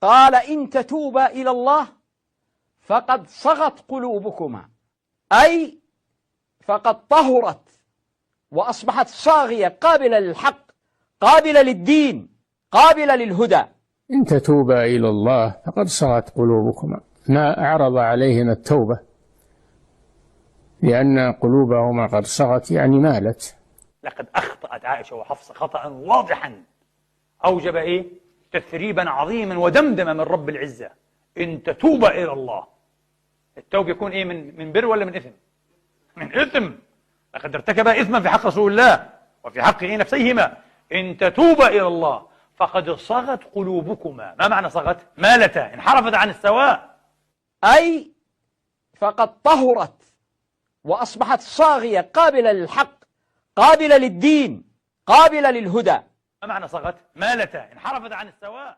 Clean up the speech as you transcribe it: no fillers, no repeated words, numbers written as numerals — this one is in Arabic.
قال إن تتوبا إلى الله فقد صغت قلوبكما، أي فقد طهرت وأصبحت صاغية قابلة للحق، قابلة للدين، قابلة للهدى. إن تتوبا إلى الله فقد صغت قلوبكما، ما أعرض عليهما التوبة لأن قلوبهما قد صغت، يعني مالت. لقد أخطأت عائشة وحفصة خطأ واضحا أوجب تثريبا عظيما ودمدمة من رب العزة. إن تتوبا إلى الله، التوب يكون من بر ولا من إثم؟ من إثم. لقد ارتكبا إثما في حق رسول الله وفي حق نفسيهما. إن تتوبا إلى الله فقد صغت قلوبكما. ما معنى صغت؟ مالتا، انحرفت عن السواء، أي فقد طهرت وأصبحت صاغية قابلة للحق، قابلة للدين، قابلة للهدى. ما معنى صغت؟ مالتا، انحرفت عن السواء.